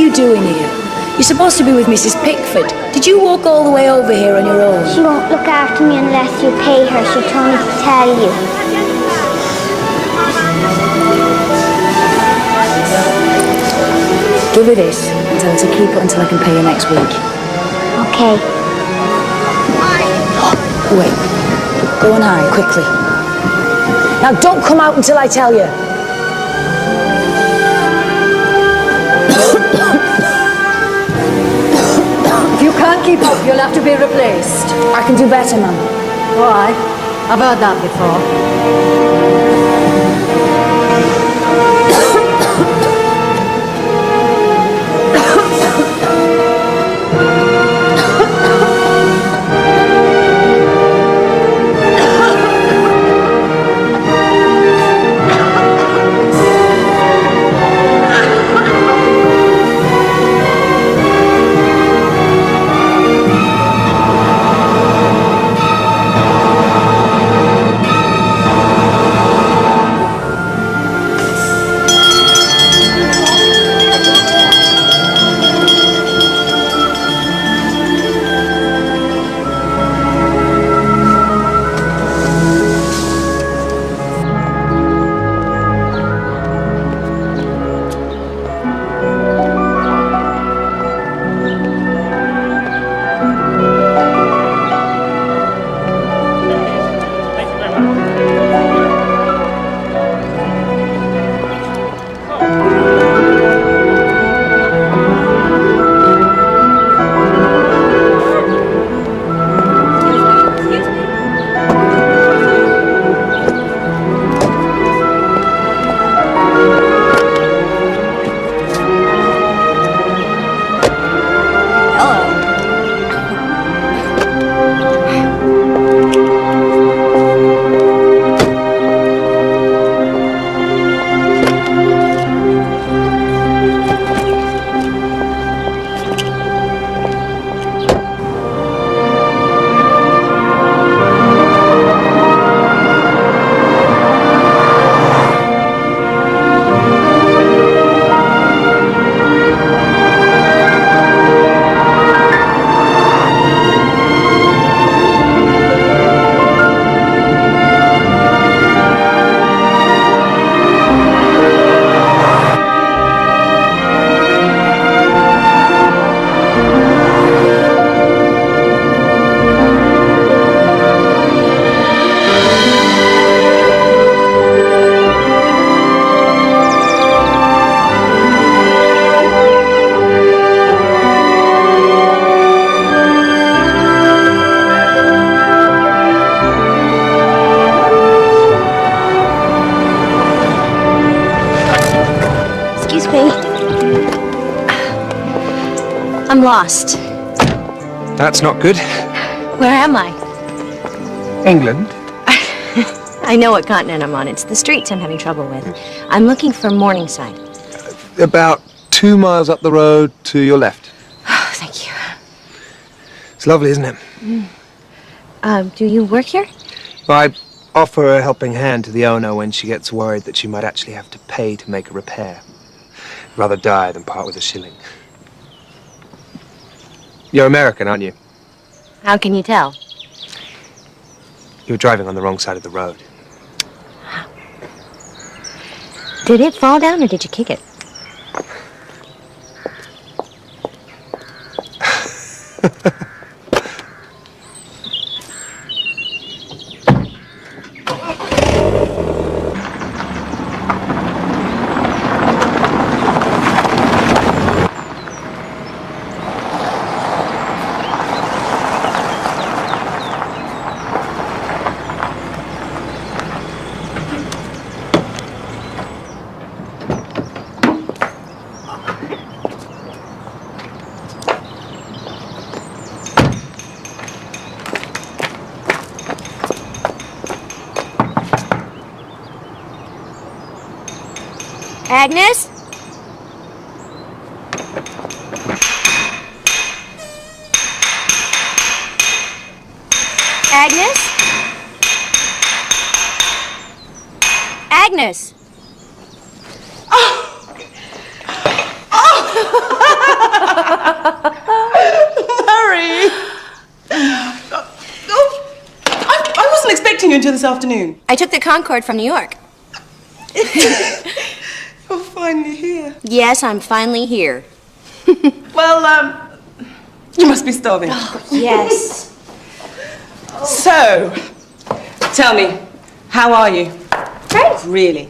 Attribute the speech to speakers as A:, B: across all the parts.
A: you doing here? You're supposed to be with Mrs. Pickford. Did you walk all the way over here on your own?
B: She won't look after me unless you pay her. She told me to tell you.
A: Give her this and tell her to keep it until I can pay you next week.
B: Okay.
A: Wait. Go and hide, quickly. Now don't come out until I tell you.
C: If you can't keep up, you'll have to be replaced.
A: I can do better, Mum.
C: Why? I've heard that before.
D: I'm lost.
E: That's not good.
D: Where am I?
E: England.
D: I know what continent I'm on. It's the streets I'm having trouble with. I'm looking for Morningside.
E: About 2 miles up the road to your left.
D: Oh, thank you.
E: It's lovely, isn't it?
D: Do you work here?
E: I offer a helping hand to the owner when she gets worried that she might actually have to pay to make a repair. Rather die than part with a shilling. You're American, aren't you?
D: How can you tell?
E: You were driving on the wrong side of the road.
D: Did it fall down or did you kick it? Agnes? Agnes? Agnes?
F: Oh! Oh! Mary! I wasn't expecting you until this afternoon.
D: I took the Concorde from New York.
F: You're finally here.
D: Yes, I'm finally here.
F: Well, you must be starving.
D: Yes.
F: So, tell me, how are you?
D: Great.
F: Really?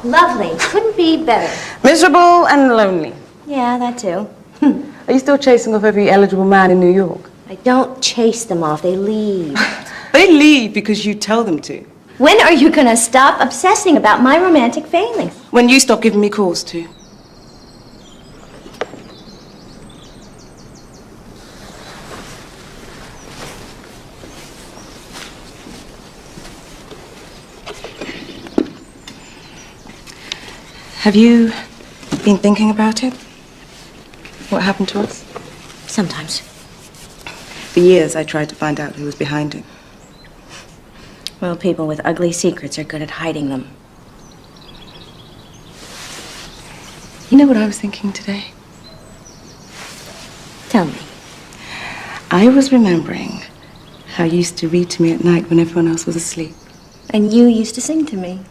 D: Lovely. Couldn't be better.
F: Miserable and lonely.
D: Yeah, that too.
F: Are you still chasing off every eligible man in New York?
D: I don't chase them off, they leave.
F: They leave because you tell them to.
D: When are you gonna stop obsessing about my romantic failings?
F: When you stop giving me cause to. Have you been thinking about it? What happened to us?
D: Sometimes.
F: For years I tried to find out who was behind it.
D: Well, people with ugly secrets are good at hiding them.
F: You know what I was thinking today?
D: Tell me.
F: I was remembering how you used to read to me at night when everyone else was asleep.
D: And you used to sing to me.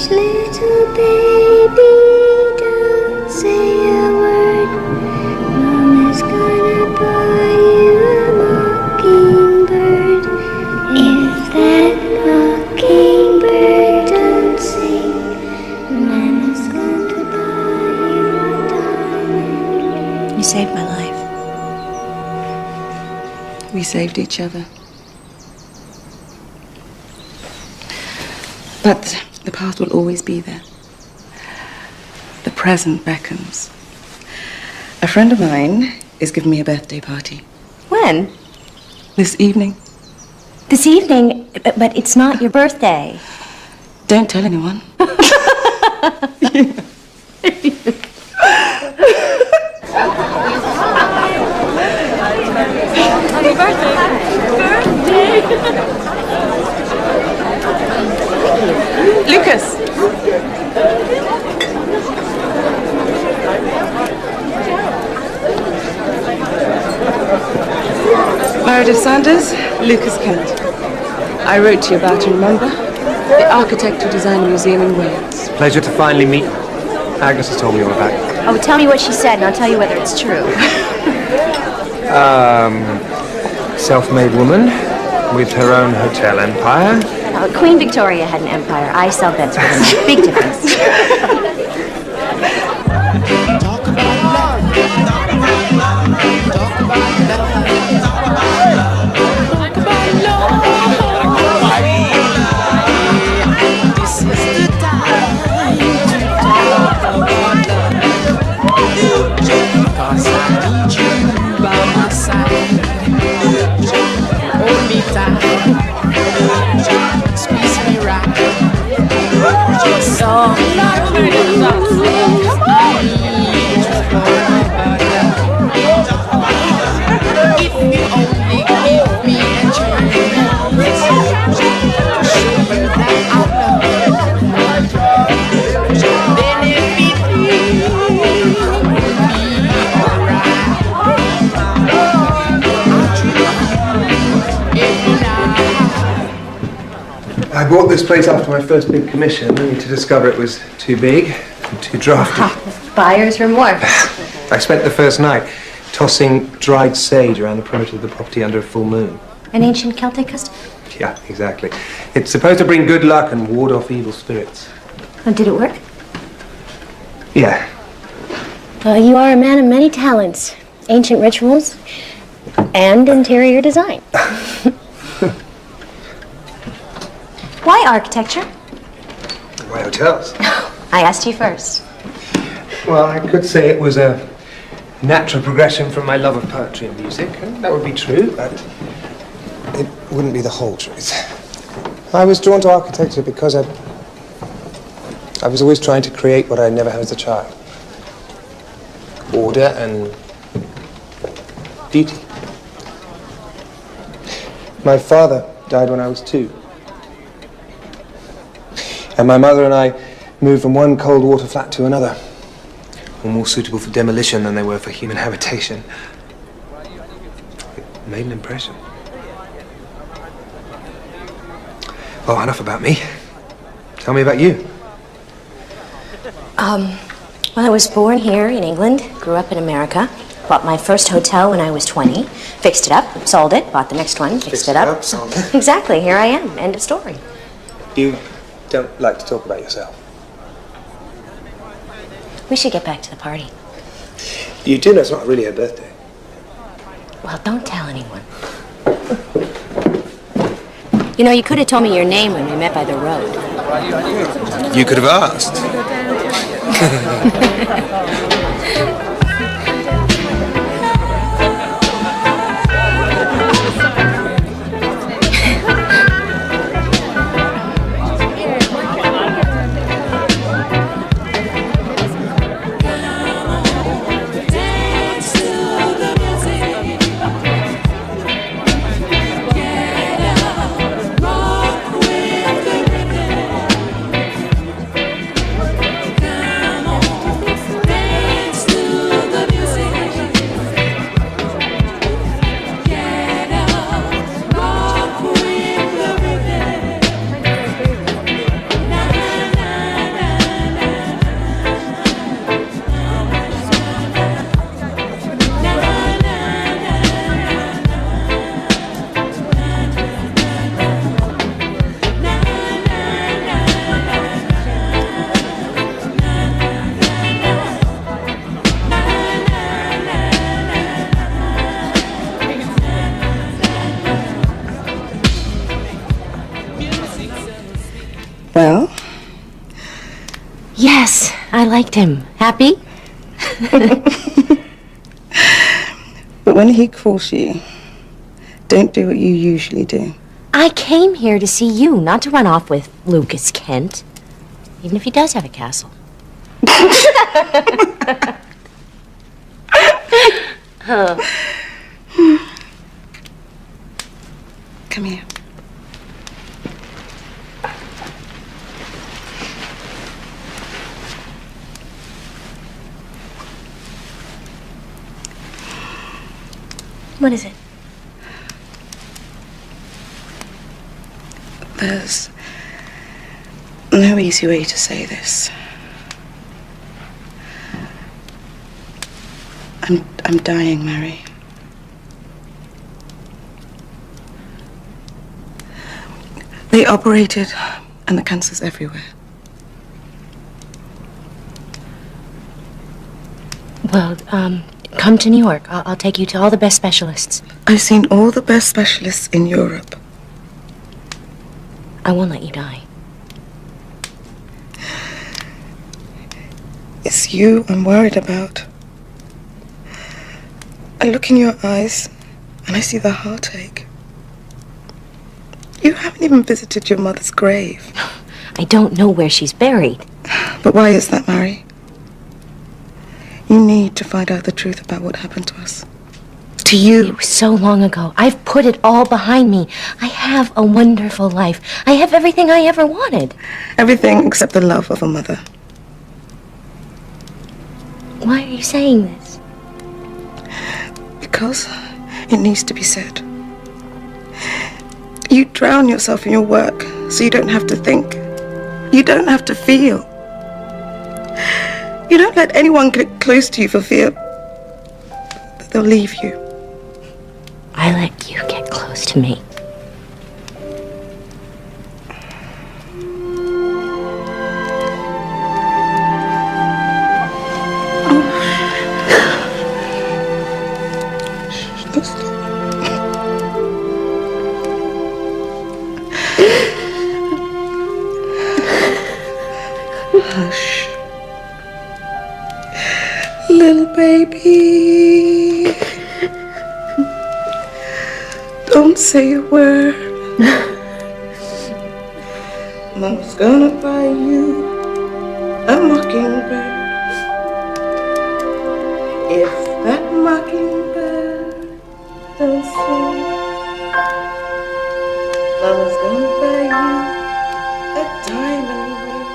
B: Little baby, don't say a word. Mama's gonna buy you a mockingbird. If that mockingbird don't sing, Mama's gonna buy you a diamond.
D: You saved my life.
F: We saved each other. But the past will always be there. The present beckons. A friend of mine is giving me a birthday party.
D: When?
F: This evening.
D: This evening, but it's not your birthday.
F: Don't tell anyone.
C: Happy birthday.
F: Lucas! Meredith Sanders, Lucas Kent. I wrote to you about him, remember? The architect who designed the museum in Wales.
E: Pleasure to finally meet you. Agnes has told me all about it.
D: Oh, tell me what she said, and I'll tell you whether it's true.
E: Self-made woman with her own hotel empire.
D: Queen Victoria had an empire. I sell beds for them. Big difference.
G: Talk about love. Talk about love. Talk about love. Talk about love. This is the time to talk about love. Cause I need you by my side. Hold me tight. Squeeze me right. So if you only give me a chance to show you that I love you, then everything will be alright. Every night.
E: I bought this place after my first big commission, only to discover it was too big and too drafty.
D: Buyer's remorse.
E: I spent the first night tossing dried sage around the perimeter of the property under a full moon.
D: An ancient Celtic custom?
E: Yeah, exactly. It's supposed to bring good luck and ward off evil spirits.
D: Oh, did it work?
E: Yeah.
D: You are a man of many talents. Ancient rituals and interior design. Why architecture?
E: Why hotels?
D: I asked you first.
E: Well, I could say it was a natural progression from my love of poetry and music, and that would be true, but it wouldn't be the whole truth. I was drawn to architecture because I was always trying to create what I never had as a child. Order and beauty. My father died when I was 2. And my mother and I moved from one cold water flat to another, all more suitable for demolition than they were for human habitation. It made an impression. Well, enough about me. Tell me about you.
D: Well, I was born here in England, grew up in America, bought my first hotel when I was 20, fixed it up, sold it, bought the next one, fixed it up.
E: Sold it.
D: Exactly, here I am, end of story.
E: You don't like to talk about yourself.
D: We should get back to the party.
E: You do know it's not really her birthday.
D: Well, don't tell anyone. You know, you could have told me your name when we met by the road.
E: You could have asked.
F: Well?
D: Yes, I liked him. Happy?
F: But when he calls you, don't do what you usually do.
D: I came here to see you, not to run off with Lucas Kent. Even if he does have a castle.
F: Come here.
D: What is it?
F: There's no easy way to say this. I'm dying, Mary. They operated, and the cancer's everywhere.
D: Well, come to New York. I'll take you to all the best specialists.
F: I've seen all the best specialists in Europe.
D: I won't let you die.
F: It's you I'm worried about. I look in your eyes, and I see the heartache. You haven't even visited your mother's grave.
D: I don't know where she's buried.
F: But why is that, Mary? You need to find out the truth about what happened to us. To you.
D: It was so long ago. I've put it all behind me. I have a wonderful life. I have everything I ever wanted.
F: Everything except the love of a mother.
D: Why are you saying this?
F: Because it needs to be said. You drown yourself in your work so you don't have to think. You don't have to feel. You don't let anyone get close to you for fear that they'll leave you.
D: I let you get close to me.
F: Hush. little baby. Don't say a word. Mama's gonna buy you a mockingbird. If that mockingbird don't sing, Mama's gonna buy you a diamond ring.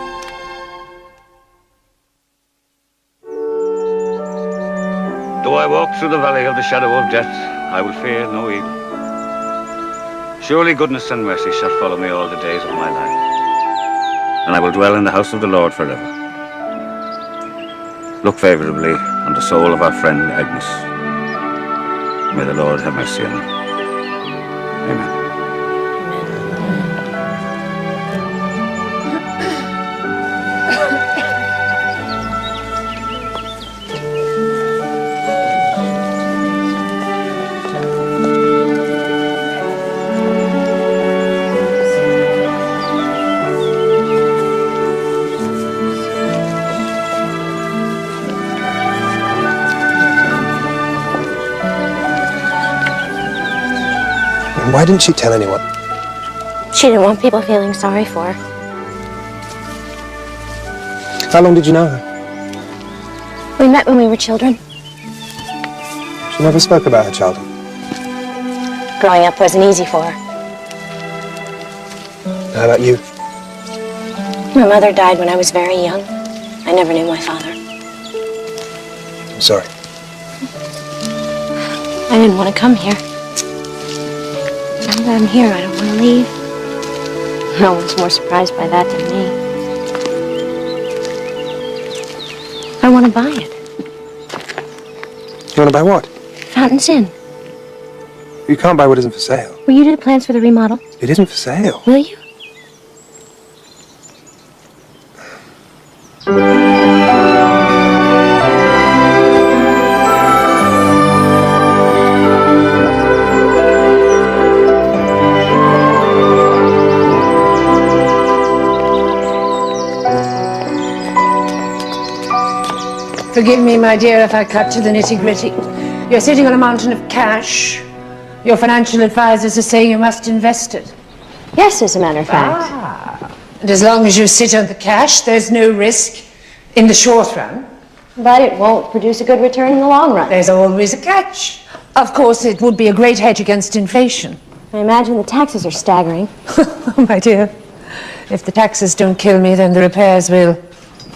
H: Though I walk through the valley of the shadow of death, I will fear no evil. Surely goodness and mercy shall follow me all the days of my life, and I will dwell in the house of the Lord forever. Look favourably on the soul of our friend Agnes. May the Lord have mercy on her. Amen.
E: Why didn't she tell anyone?
D: She didn't want people feeling sorry for her.
E: How long did you know her?
D: We met when we were children.
E: She never spoke about her childhood.
D: Growing up wasn't easy for her.
E: How about you?
D: My mother died when I was very young. I never knew my father.
E: I'm sorry.
D: I didn't want to come here. Now that I'm here, I don't want to leave. No one's more surprised by that than me. I want to buy it.
E: You want to buy what?
D: Fountain's Inn.
E: You can't buy what isn't for sale.
D: Will you do the plans for the remodel?
E: It isn't for sale.
D: Will you?
A: Forgive me, my dear, if I cut to the nitty-gritty. You're sitting on a mountain of cash. Your financial advisors are saying you must invest it.
D: Yes, as a matter of fact.
A: And as long as you sit on the cash, there's no risk in the short run.
D: But it won't produce a good return in the long run.
A: There's always a catch. Of course, it would be a great hedge against inflation.
D: I imagine the taxes are staggering.
A: Oh, my dear. If the taxes don't kill me, then the repairs will.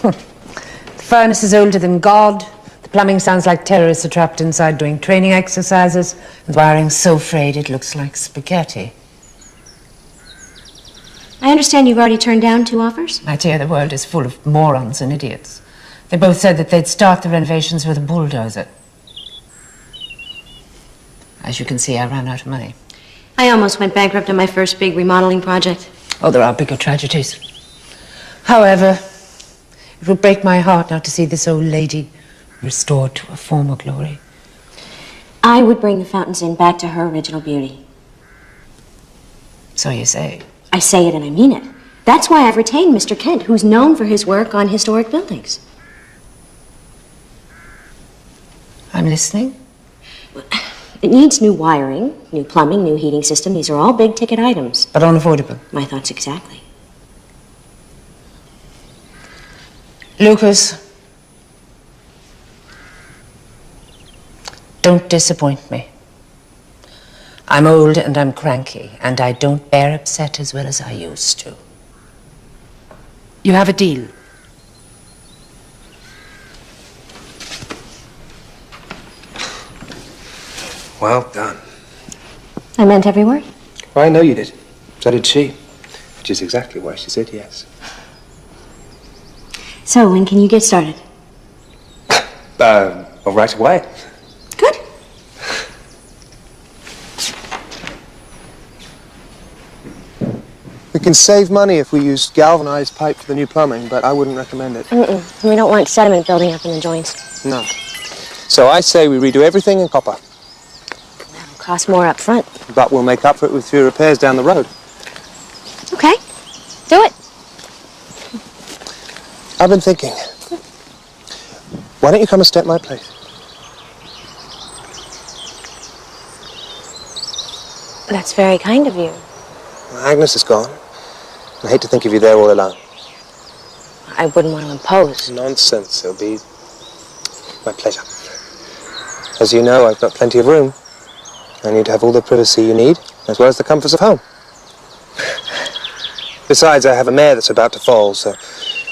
A: The furnace is older than God. The plumbing sounds like terrorists are trapped inside doing training exercises. And the wiring's so frayed it looks like spaghetti.
D: I understand you've already turned down 2 offers?
A: My dear, the world is full of morons and idiots. They both said that they'd start the renovations with a bulldozer. As you can see, I ran out of money.
D: I almost went bankrupt on my first big remodeling project.
A: Oh, there are bigger tragedies. However, it would break my heart now to see this old lady restored to her former glory.
D: I would bring the Fountain's Inn back to her original beauty.
A: So you say.
D: I say it and I mean it. That's why I've retained Mr. Kent, who's known for his work on historic buildings.
A: I'm listening.
D: It needs new wiring, new plumbing, new heating system. These are all big-ticket items.
A: But unaffordable.
D: My thoughts exactly.
A: Lucas, don't disappoint me. I'm old and I'm cranky, and I don't bear upset as well as I used to. You have a deal.
E: Well done.
D: I meant every word.
E: Well, I know you did. So did she. Which is exactly why she said yes.
D: So, when can you get started?
E: Well, right away.
D: Good.
E: We can save money if we use galvanized pipe for the new plumbing, but I wouldn't recommend it.
D: We don't want sediment building up in the joints.
E: No. So I say we redo everything in copper.
D: That'll cost more up front.
E: But we'll make up for it with few repairs down the road.
D: Okay. Do it.
E: I've been thinking. Why don't you come and stay at my place?
D: That's very kind of you.
E: Well, Agnes is gone. I hate to think of you there all alone.
D: I wouldn't want to impose.
E: Nonsense. It'll be my pleasure. As you know, I've got plenty of room. And you'd have all the privacy you need, as well as the comforts of home. Besides, I have a mare that's about to fall, so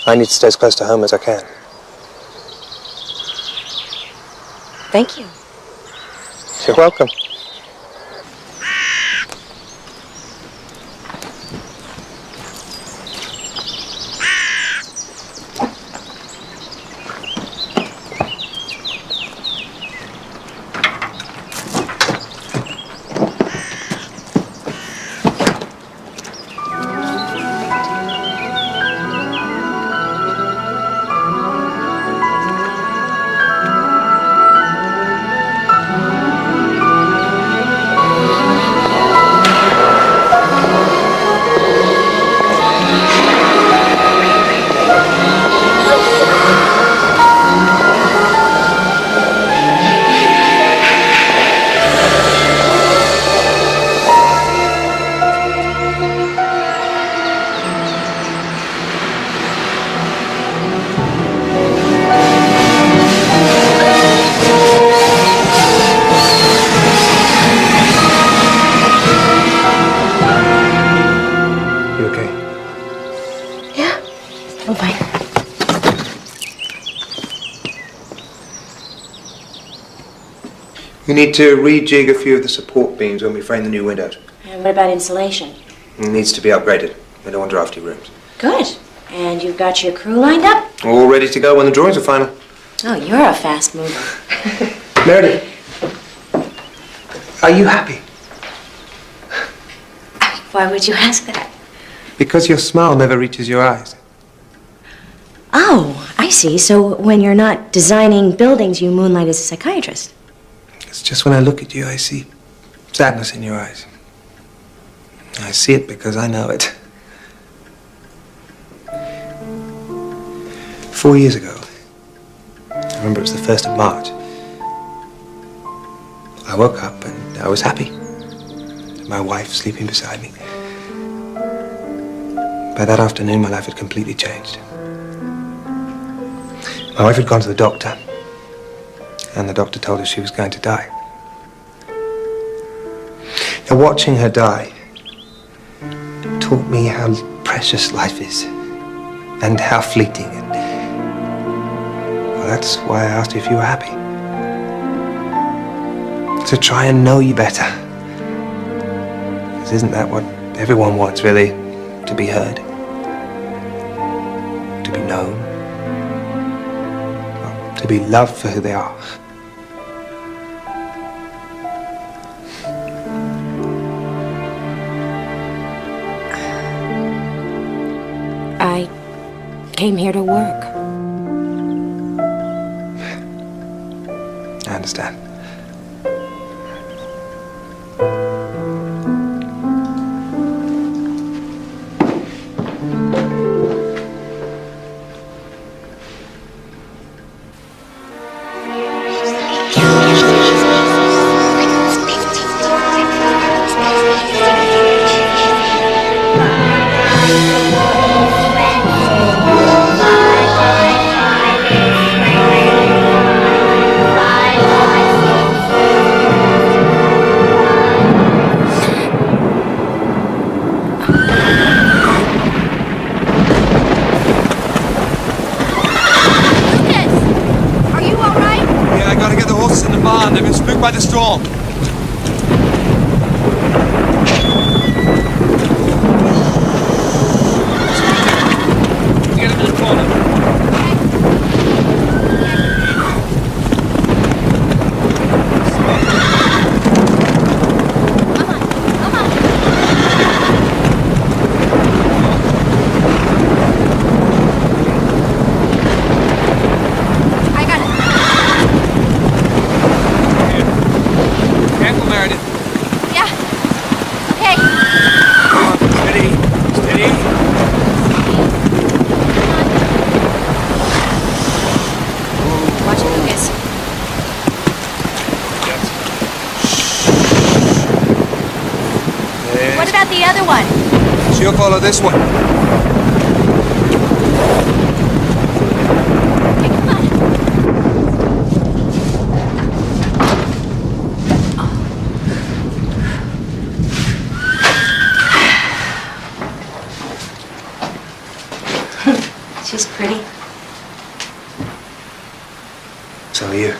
E: I need to stay as close to home as I can.
D: Thank you.
E: You're welcome.
D: I'm fine.
E: You need to rejig a few of the support beams when we frame the new windows.
D: And what about insulation?
E: It needs to be upgraded. We don't want drafty rooms.
D: Good. And you've got your crew lined up?
E: All ready to go when the drawings are final.
D: Oh, you're a fast mover.
E: Meredith, are you happy?
D: Why would you ask that?
E: Because your smile never reaches your eyes.
D: Oh, I see. So when you're not designing buildings, you moonlight as a psychiatrist.
E: It's just when I look at you, I see sadness in your eyes. I see it because I know it. 4 years ago, I remember it was the 1st of March, I woke up and I was happy. My wife sleeping beside me. By that afternoon, my life had completely changed. My wife had gone to the doctor, and the doctor told her she was going to die. Now, watching her die taught me how precious life is, and how fleeting. And well, that's why I asked you if you were happy. To try and know you better. Because isn't that what everyone wants, really? To be heard, to be known, well, to be loved for who they are.
D: I came here to work.
E: I understand.
I: They've been spooked by the storm. Get him in the corner.
G: I got it.
I: You follow this one.
D: She's pretty.
E: So are you.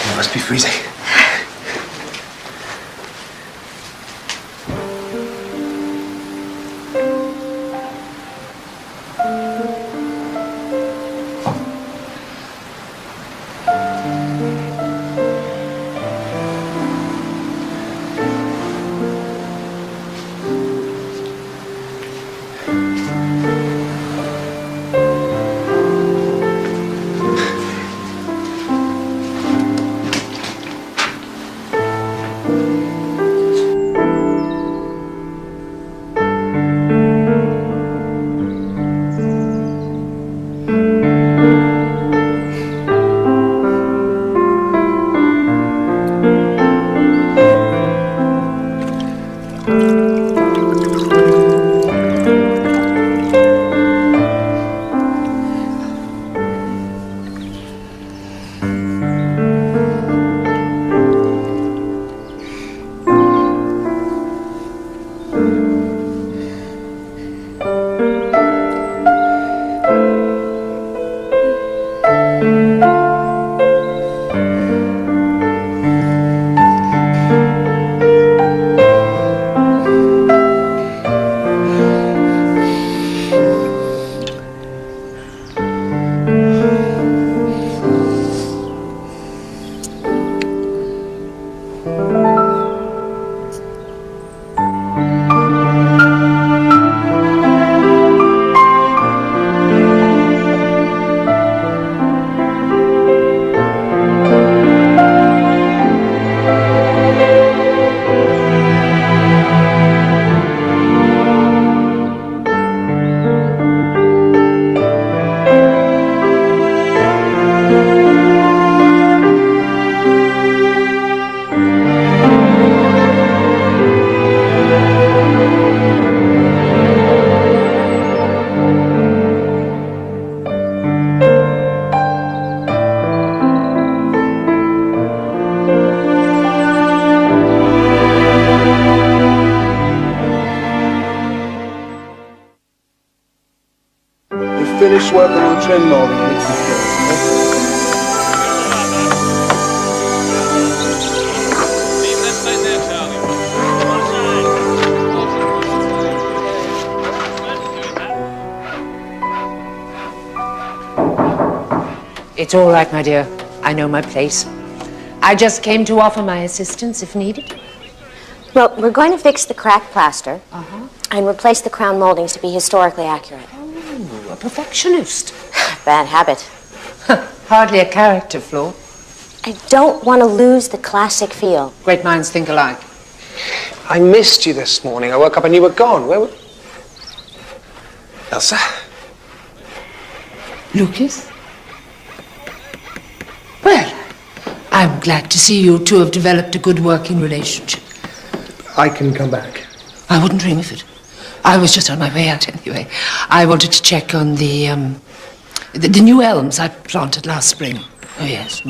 E: You must be freezing.
J: Finish working on trim molding and it's
I: Leave that side there, Charlie.
A: It's all right, my dear. I know my place. I just came to offer my assistance if needed.
D: Well, we're going to fix the cracked plaster and replace the crown moldings to be historically accurate.
A: Oh, a perfectionist.
D: Bad habit.
A: Hardly a character flaw.
D: I don't want to lose the classic feel.
A: Great minds think alike.
E: I missed you this morning. I woke up and you were gone. Where were... Elsa?
A: Lucas? Well, I'm glad to see you two have developed a good working relationship.
E: I can come back.
A: I wouldn't dream of it. I was just on my way out anyway. I wanted to check on the new elms I planted last spring. Oh, yes.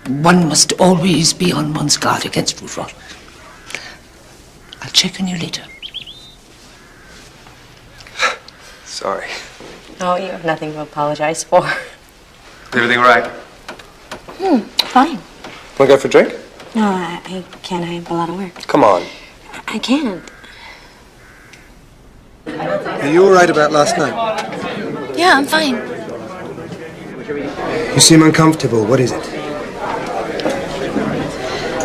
A: One must always be on one's guard against root rot. I'll check on you later.
E: Sorry.
D: Oh, you have nothing to apologize for.
E: Everything all right?
D: Fine.
E: Want to go for a drink?
D: No, I can't. I have a lot of work.
E: Come on.
D: I can't.
J: Are you all right about last night?
D: Yeah, I'm fine.
E: You seem uncomfortable. What is it?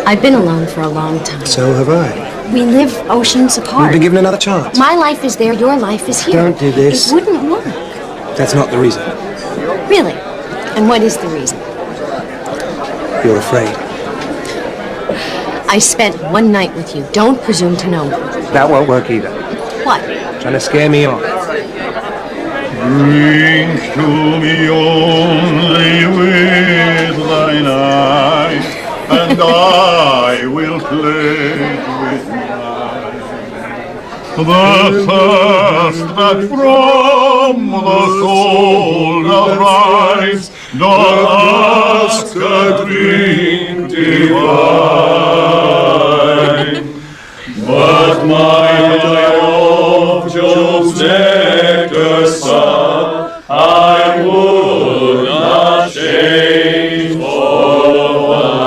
D: I've been alone for a long time.
E: So have I.
D: We live oceans
E: You've
D: apart.
E: been given another chance.
D: My life is there, your life is here.
E: Don't do this.
D: It wouldn't work.
E: That's not the reason.
D: Really? And what is the reason?
E: You're afraid.
D: I spent one night with you. Don't presume to know.
E: That won't work either.
D: What?
E: Trying to scare me off.
K: Drink to me only with thine eyes. and I will play with mine. The thirst that from the soul doth rise, doth ask a drink divine. But might I of Jove's nectar sup, I would not change for wine.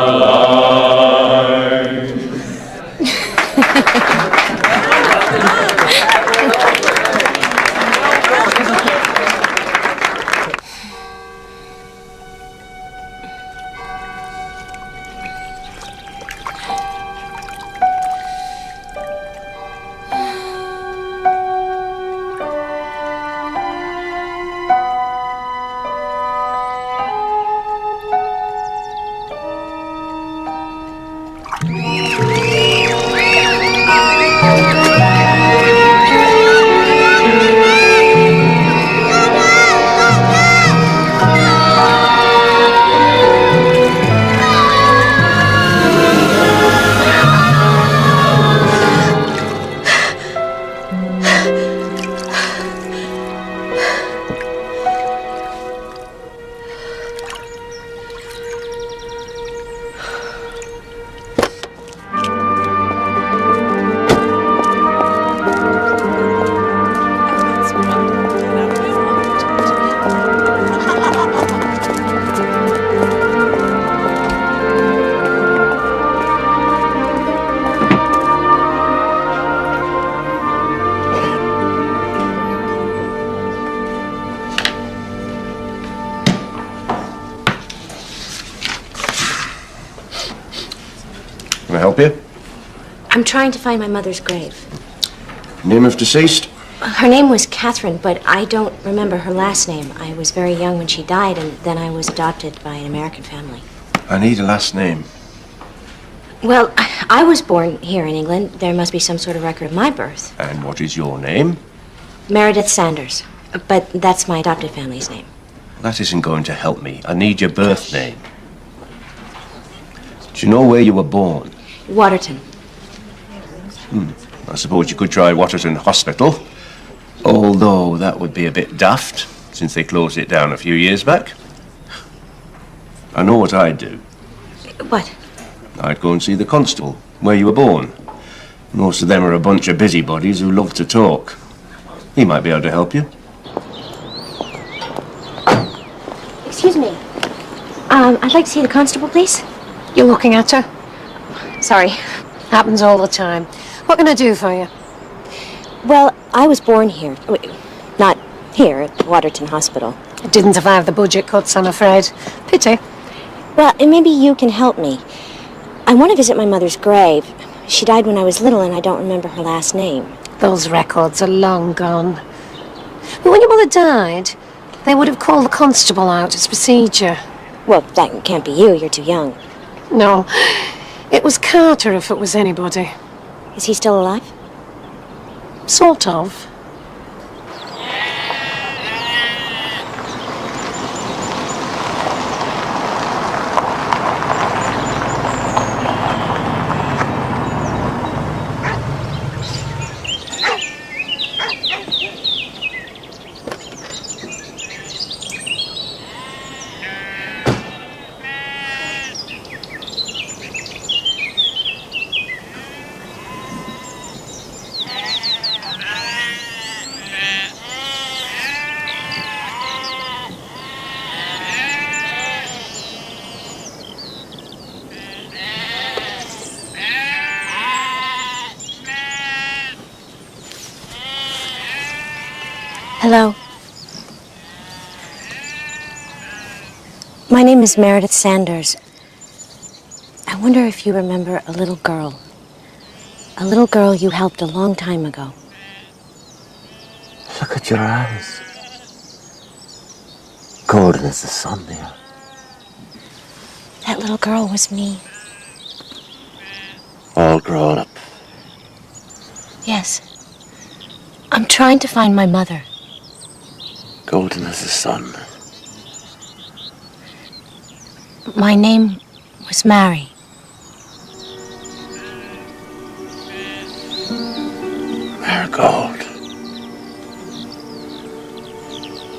L: Can I help you?
D: I'm trying to find my mother's grave.
L: Name of deceased?
D: Her name was Catherine, but I don't remember her last name. I was very young when she died, and then I was adopted by an American family.
L: I need a last name.
D: Well, I was born here in England. There must be some sort of record of my birth.
L: And what is your name?
D: Meredith Sanders. But that's my adopted family's name.
L: That isn't going to help me. I need your birth name. Do you know where you were born?
D: Waterton.
L: I suppose you could try Waterton Hospital. Although that would be a bit daft, since they closed it down a few years back. I know what I'd do.
D: What?
L: I'd go and see the constable, where you were born. Most of them are a bunch of busybodies who love to talk. He might be able to help you.
D: Excuse me. I'd like to see the constable, please.
M: You're looking at her?
D: Sorry.
M: Happens all the time. What can I do for you?
D: Well, I was born here. Not here, at Waterton Hospital.
M: It didn't survive the budget cuts, I'm afraid. Pity.
D: Well, and maybe you can help me. I want to visit my mother's grave. She died when I was little, and I don't remember her last name.
M: Those records are long gone. But when your mother died, they would have called the constable out as procedure.
D: Well, that can't be you. You're too young.
M: No. It was Carter if it was anybody.
D: Is he still alive?
M: Sort of.
D: Hello. My name is Meredith Sanders. I wonder if you remember a little girl. A little girl you helped a long time ago.
N: Look at your eyes. Golden as the sun there.
D: That little girl was me.
N: All grown up.
D: Yes. I'm trying to find my mother.
N: Golden as the sun.
D: My name was Mary.
N: Marygold.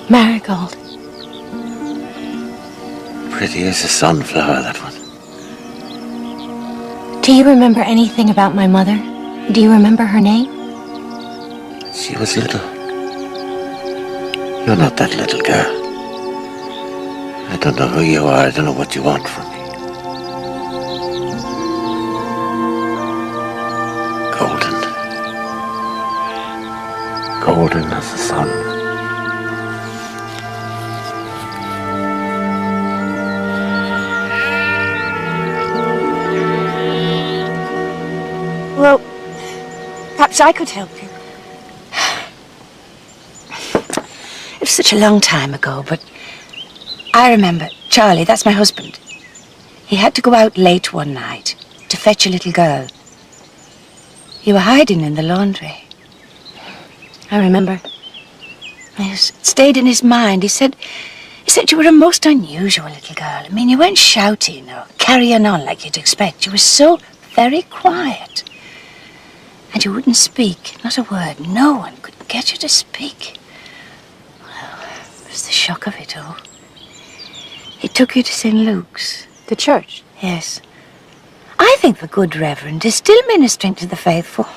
D: Marygold.
N: Pretty as a sunflower, that one.
D: Do you remember anything about my mother? Do you remember her name?
N: She was little. You're not that little girl. I don't know who you are. I don't know what you want from me. Golden. Golden as the sun.
O: Well, perhaps I could help you. It was such a long time ago, but I remember Charlie, that's my husband. He had to go out late one night to fetch a little girl. You were hiding in the laundry.
D: I remember.
O: It stayed in his mind. He said you were a most unusual little girl. I mean, you weren't shouting or carrying on like you'd expect. You were so very quiet. And you wouldn't speak, not a word. No one could get you to speak. Well, it was the shock of it all. He took you to St. Luke's.
D: The church?
O: Yes. I think the good Reverend is still ministering to the faithful.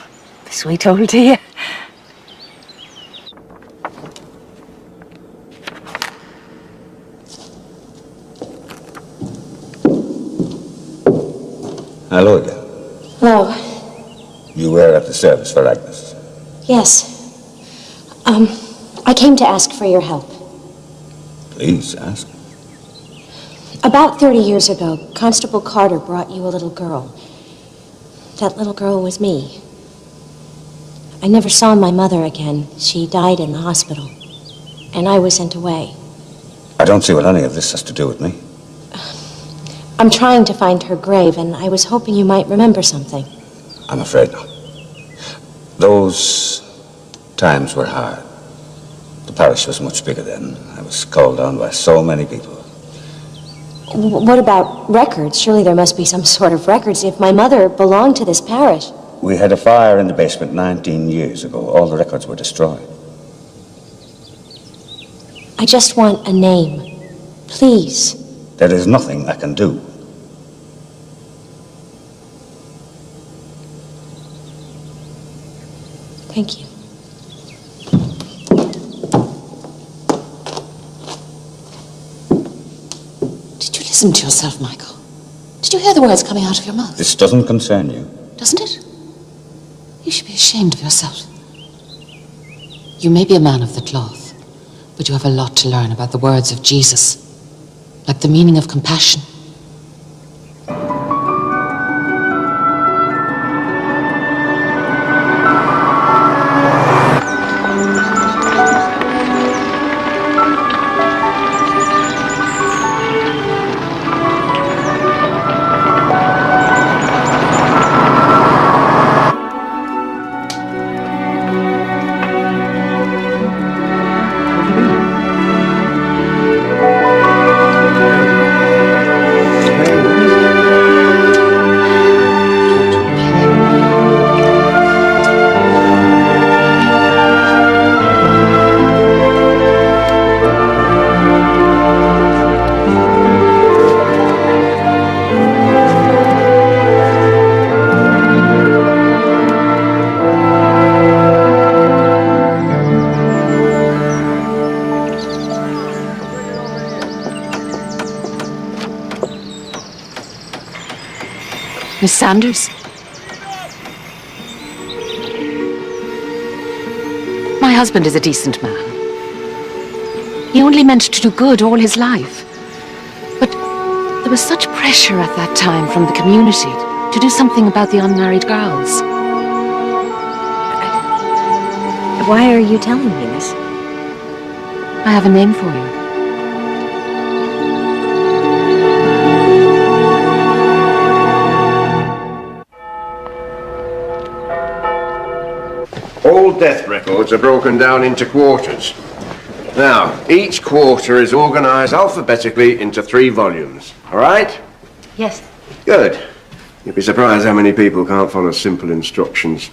O: The sweet old dear.
P: Hello again.
D: Hello.
P: You were at the service for Agnes.
D: Yes. I came to ask for your help.
P: Please ask.
D: About 30 years ago, Constable Carter brought you a little girl. That little girl was me. I never saw my mother again. She died in the hospital. And I was sent away.
P: I don't see what any of this has to do with me.
D: I'm trying to find her grave, and I was hoping you might remember something.
P: I'm afraid not. Those times were hard. The parish was much bigger then. I was called on by so many people.
D: What about records? Surely there must be some sort of records if my mother belonged to this parish.
P: We had a fire in the basement 19 years ago. All the records were destroyed.
D: I just want a name. Please.
P: There is nothing I can do.
D: Thank you.
Q: Did you listen to yourself, Michael? Did you hear the words coming out of your mouth?
P: This doesn't concern you.
Q: Doesn't it? You should be ashamed of yourself. You may be a man of the cloth, but you have a lot to learn about the words of Jesus, like the meaning of compassion. Miss Sanders? My husband is a decent man. He only meant to do good all his life. But there was such pressure at that time from the community to do something about the unmarried girls.
D: Why are you telling me this?
Q: I have a name for you.
L: All death records are broken down into quarters. Now, each quarter is organised alphabetically into 3 volumes. All right?
D: Yes.
L: Good. You'd be surprised how many people can't follow simple instructions.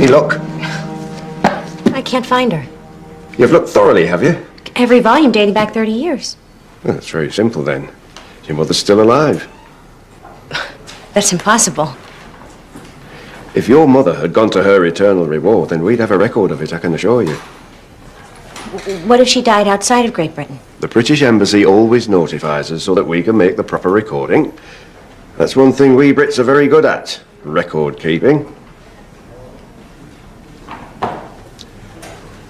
L: Any luck?
D: I can't find her.
L: You've looked thoroughly, have you?
D: Every volume dating back 30 years.
L: Well, that's very simple then. Your mother's still alive.
D: That's impossible.
L: If your mother had gone to her eternal reward, then we'd have a record of it, I can assure you.
D: What if she died outside of Great Britain?
L: The British Embassy always notifies us so that we can make the proper recording. That's one thing we Brits are very good at, record keeping.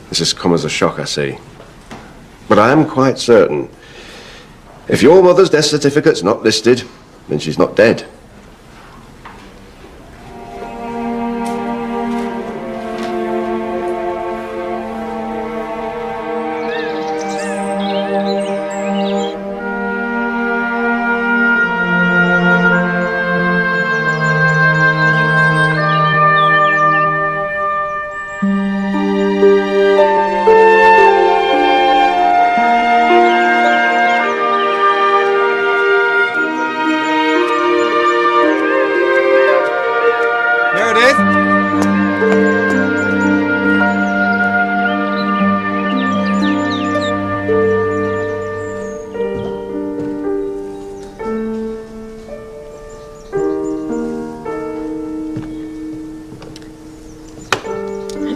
L: This has come as a shock, I see. But I am quite certain, if your mother's death certificate's not listed, then she's not dead.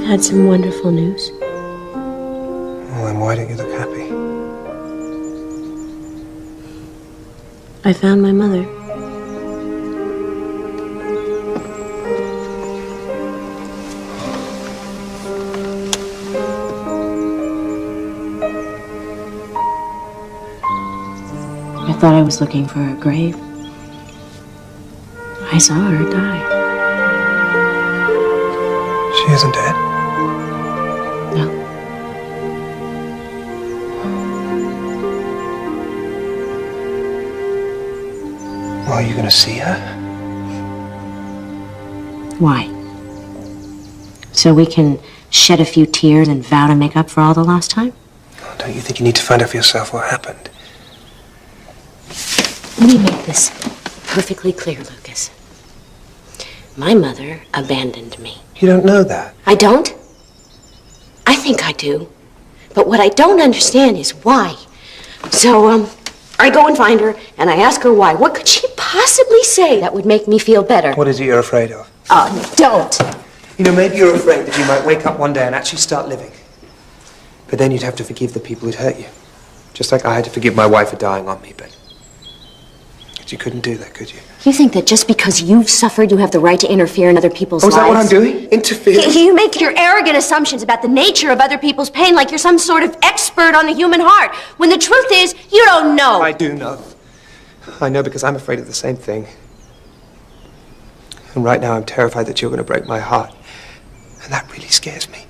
D: Had some wonderful news.
E: Well, then why don't you look happy?
D: I found my mother. I thought I was looking for her grave. I saw her die.
E: She isn't dead. Are you going to see her?
D: Why? So we can shed a few tears and vow to make up for all the lost time?
E: Oh, don't you think you need to find out for yourself what happened?
D: Let me make this perfectly clear, Lucas. My mother abandoned me.
E: You don't know that.
D: I don't? I think I do. But what I don't understand is why. So, I go and find her, and I ask her why. What could she possibly say that would make me feel better?
E: What is it you're afraid of?
D: Don't.
E: You know, maybe you're afraid that you might wake up one day and actually start living. But then you'd have to forgive the people who'd hurt you. Just like I had to forgive my wife for dying on me, but you couldn't do that, could you?
D: You think that just because you've suffered, you have the right to interfere in other people's lives?
E: Oh, is that what I'm doing? Interfere?
D: You make your arrogant assumptions about the nature of other people's pain like you're some sort of expert on the human heart, when the truth is, you don't know.
E: I do know. I know because I'm afraid of the same thing. And right now I'm terrified that you're going to break my heart. And that really scares me.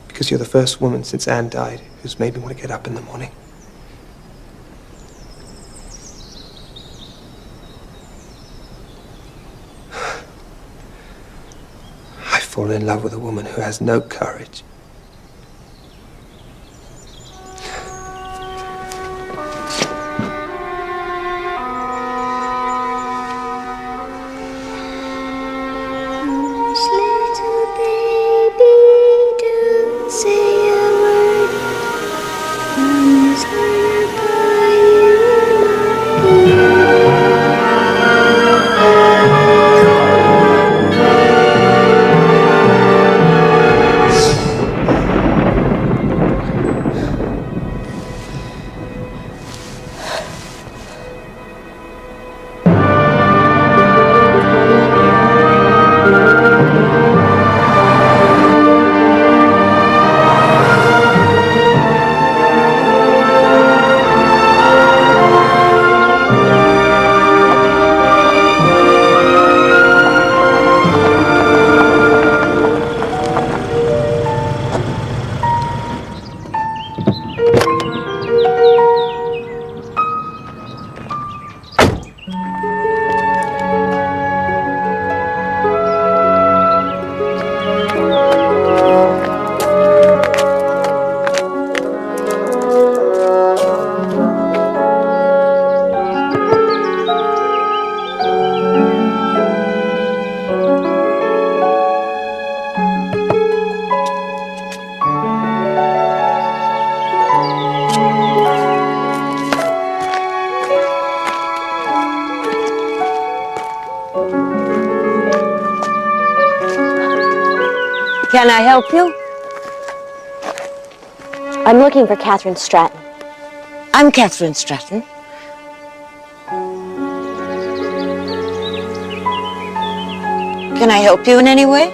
E: Because you're the first woman since Anne died who's made me want to get up in the morning. I've fallen in love with a woman who has no courage.
D: Can I help you? I'm looking for Catherine Stratton. I'm Catherine Stratton. Can I help you in any way?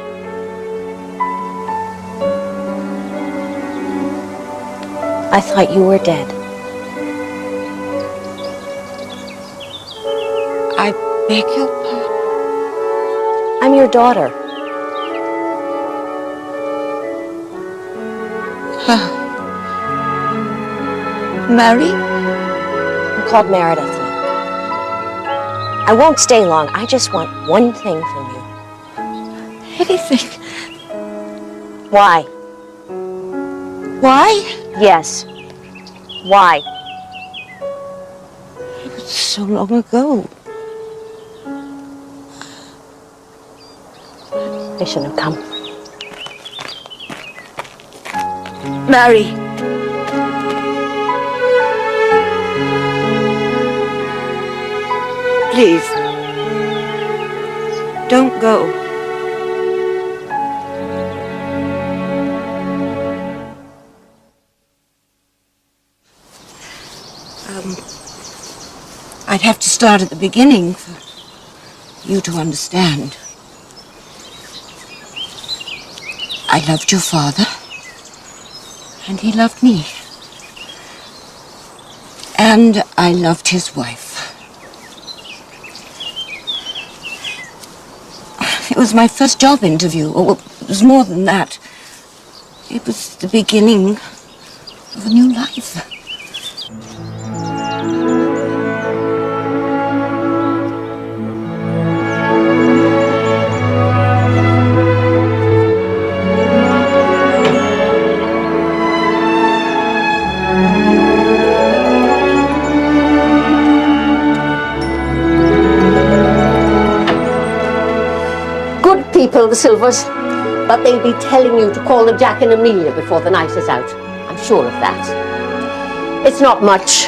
D: I thought you were dead. I beg your pardon. I'm your daughter. Mary? I'm called Meredith. I won't stay long. I just want one thing from you.
O: Anything?
D: Why?
O: Why?
D: Yes. Why?
O: It was so long ago.
D: I shouldn't have come.
O: Mary. Please. Don't go. I'd have to start at the beginning for you to understand. I loved your father, and he loved me. And I loved his wife. It was my first job interview, or it was more than that. It was the beginning of a new life.
R: People, the Silvers, but they'll be telling you to call them Jack and Amelia before the night is out. I'm sure of that. It's not much.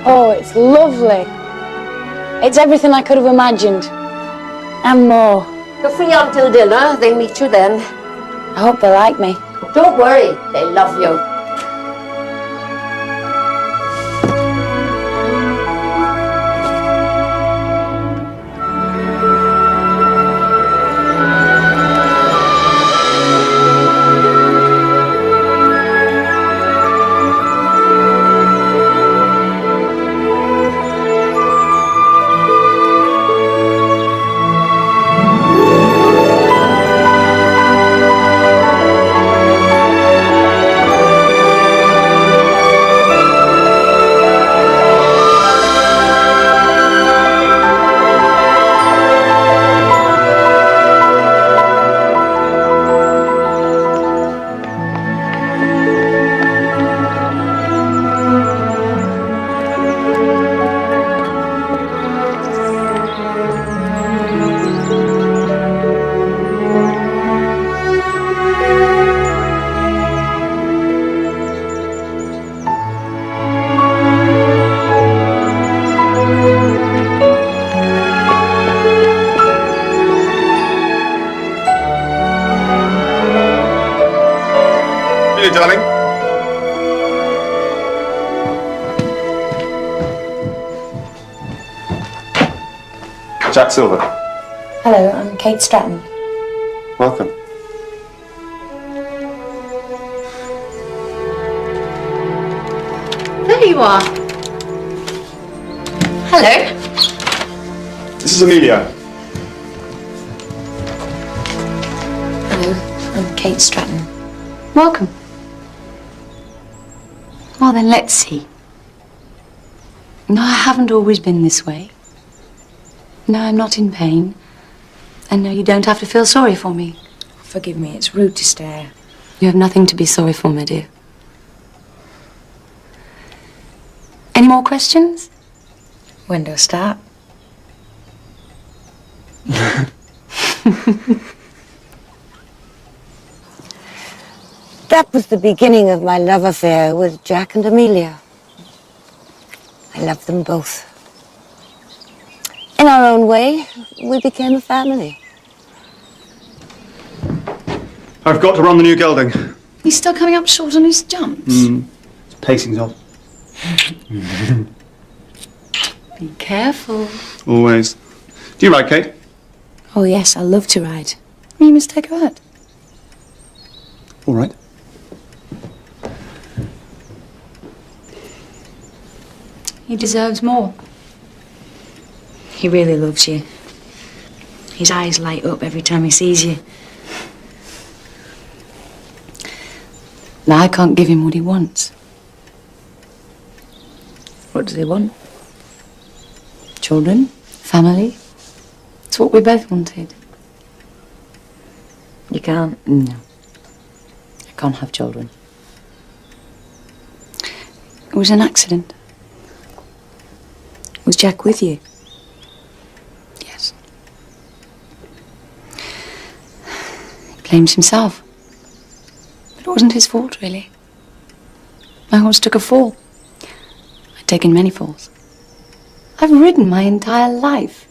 S: Oh, it's lovely. It's everything I could have imagined. And more.
R: You're free until dinner. They'll meet you then.
S: I hope they like me.
R: Don't worry. They love you.
K: Darling. Jack Silver.
S: Hello, I'm Kate Stratton.
K: Welcome.
O: There you are. Hello.
K: This is Amelia.
S: Hello, I'm Kate Stratton.
O: Welcome. Well, then let's see. No, I haven't always been this way. No, I'm not in pain. And no, you don't have to feel sorry for me.
S: Forgive me, it's rude to stare.
O: You have nothing to be sorry for, my dear. Any more questions?
S: When do I start?
D: That was the beginning of my love affair with Jack and Amelia. I loved them both. In our own way, we became a family.
K: How I've got to run the new gelding.
O: He's still coming up short on his jumps.
K: His pacing's off.
O: Be careful.
K: Always. Do you ride, Kate?
O: Oh, yes, I love to ride. You must take her out.
K: All right.
O: He deserves more.
T: He really loves you. His eyes light up every time he sees you.
O: Now, I can't give him what he wants. What does he want? Children? Family? It's what we both wanted.
T: You can't?
O: No. I can't have children. It was an accident.
T: Was Jack with you?
O: Yes. He blames himself. But it wasn't his fault, really. My horse took a fall. I'd taken many falls. I've ridden my entire life.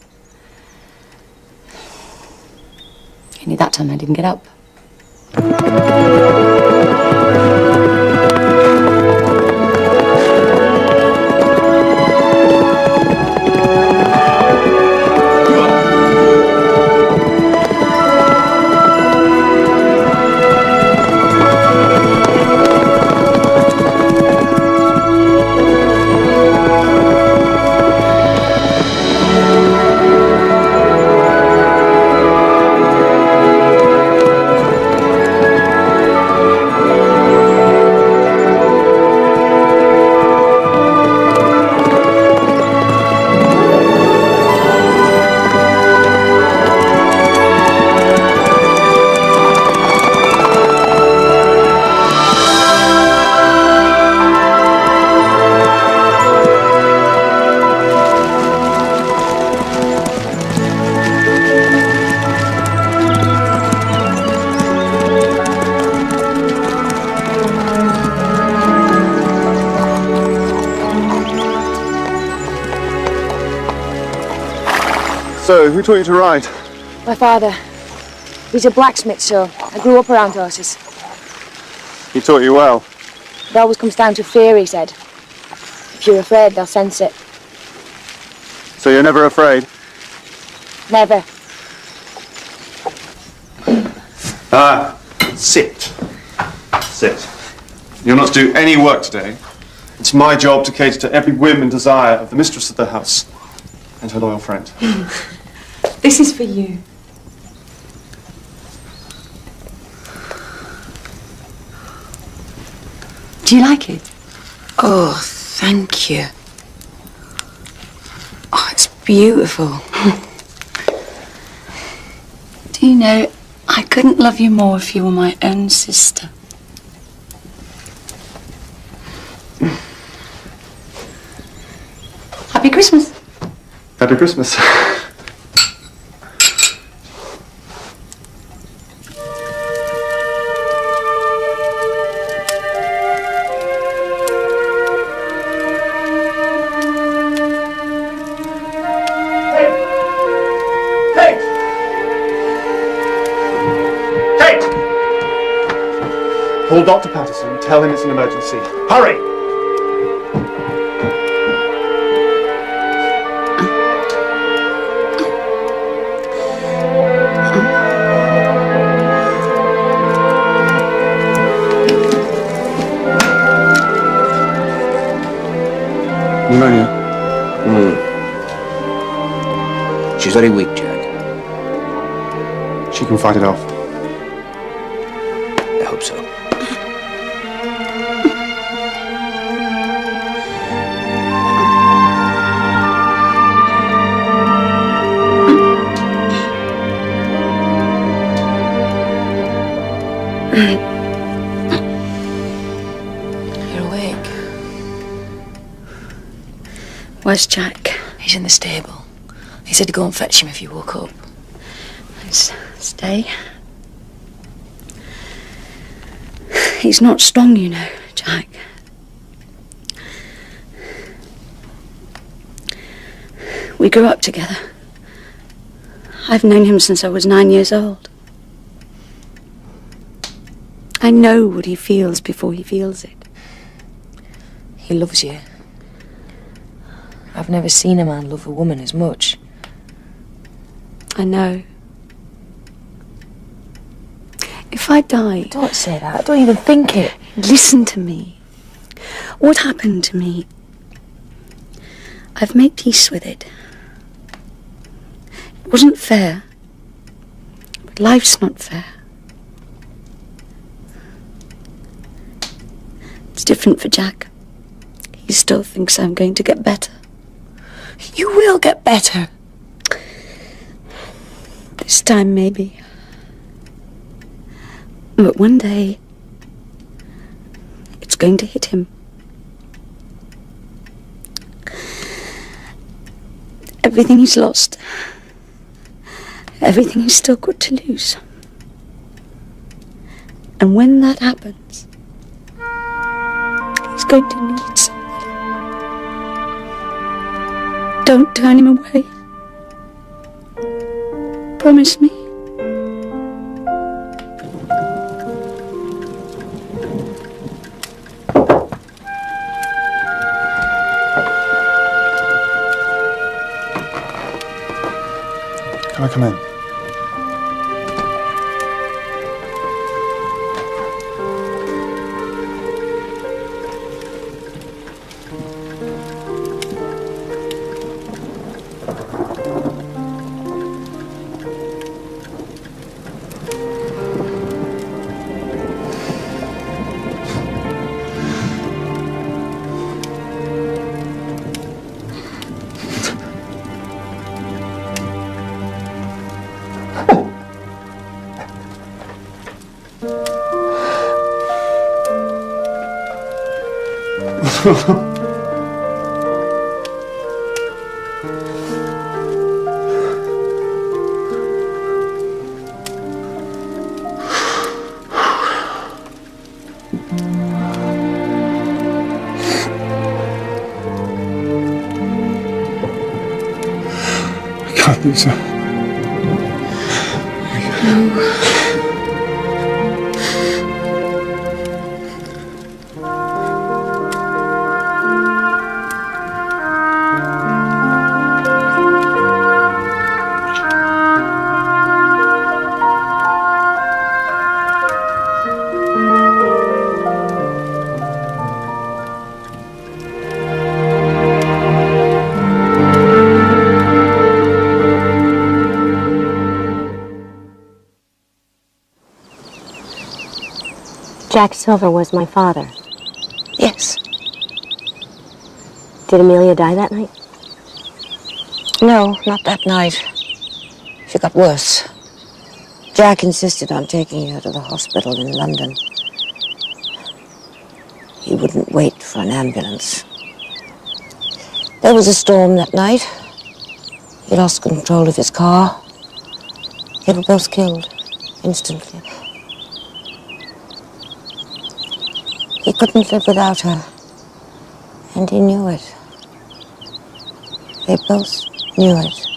O: Only that time I didn't get up.
K: So, who taught you to ride?
S: My father. He's a blacksmith, so I grew up around horses.
K: He taught you well.
S: It always comes down to fear, he said. If you're afraid, they'll sense it.
K: So you're never afraid?
S: Never.
K: Sit. Sit. You're not to do any work today. It's my job to cater to every whim and desire of the mistress of the house and her loyal friend.
O: This is for you. Do you like it?
T: Oh, thank you. Oh, it's beautiful.
O: Do you know, I couldn't love you more if you were my own sister. Happy Christmas.
K: Happy Christmas. Call Dr. Patterson and tell him it's an emergency. Hurry! Pneumonia.
N: She's very weak, Jack.
K: She can fight it off.
N: I hope so.
O: You're awake. Where's Jack?
T: He's in the stable. He said to go and fetch him if you woke up.
O: Let's stay. He's not strong, you know, Jack. We grew up together. I've known him since I was 9 years old.
T: I know what he feels before he feels it.
U: He loves you. I've never seen a man love a woman as much.
T: I know. If I die...
U: Don't say that. I don't even think it.
T: Listen to me. What happened to me? I've made peace with it. It wasn't fair. But life's not fair. It's different for Jack. He still thinks I'm going to get better.
U: You will get better.
T: This time, maybe. But one day, it's going to hit him. Everything he's lost. Everything he's still got to lose. And when that happens, he's going to need somebody. Don't turn him away. Promise me.
K: Can I come in? I can't lose her.
D: Jack Silver was my father.
O: Yes.
D: Did Amelia die that night?
O: No, not that night. She got worse. Jack insisted on taking her to the hospital in London. He wouldn't wait for an ambulance. There was a storm that night. He lost control of his car. They were both killed instantly. He couldn't live without her, and he knew it. They both knew it.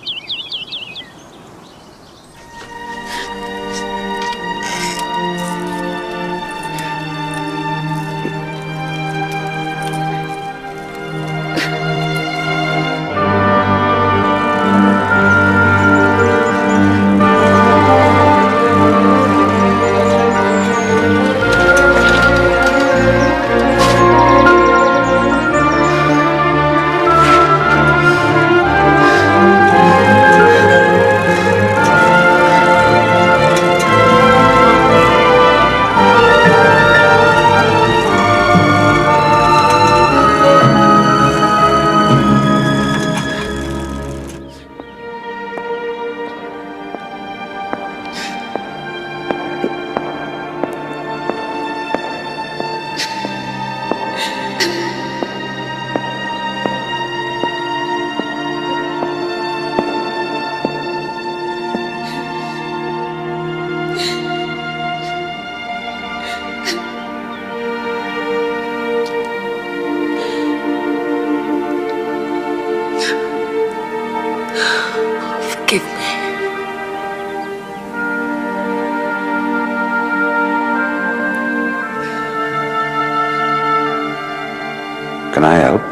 P: can I help?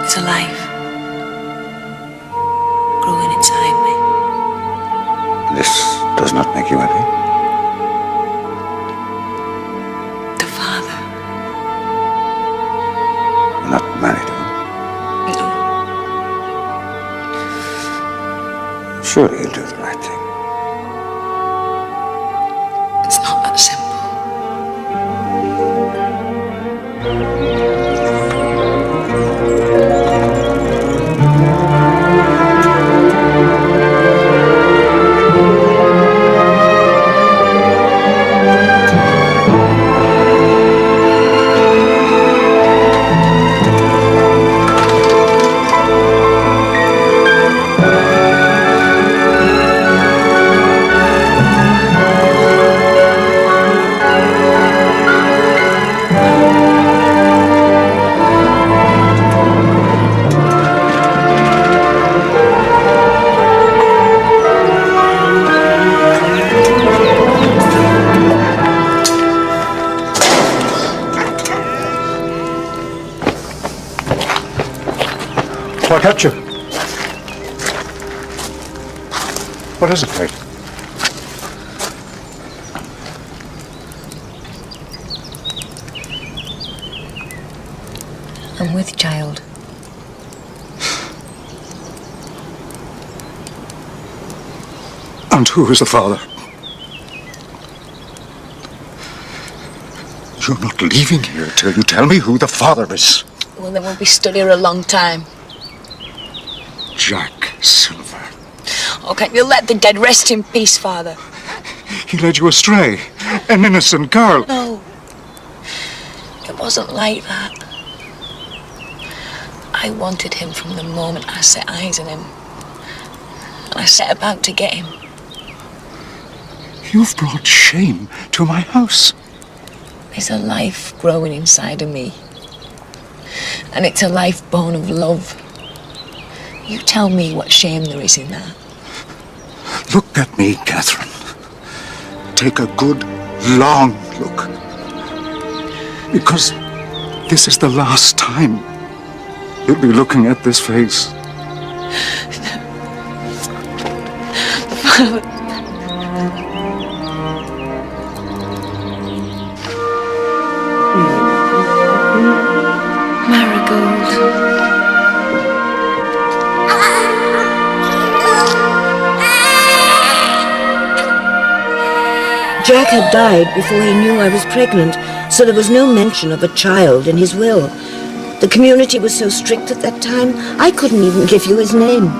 T: It's alive. Growing inside me.
P: This does not make you happy?
T: The father.
P: You're not married, are you? Surely you'll do the right thing.
T: It's not that simple.
B: What kept you? What is it, Kate?
T: I'm with child.
B: And who is the father? You're not leaving here till you tell me who the father is.
T: Well, then we'll be stood here a long time.
B: Jack Silver.
T: Oh, can't you let the dead rest in peace, Father?
B: He led you astray. An innocent girl.
T: No. It wasn't like that. I wanted him from the moment I set eyes on him. And I set about to get him.
B: You've brought shame to my house.
T: There's a life growing inside of me. And it's a life born of love. You tell me what shame there is in that.
B: Look at me, Catherine. Take a good, long look. Because this is the last time you'll be looking at this face.
T: Marygold.
V: Jack had died before he knew I was pregnant, so there was no mention of a child in his will. The community was so strict at that time, I couldn't even give you his name.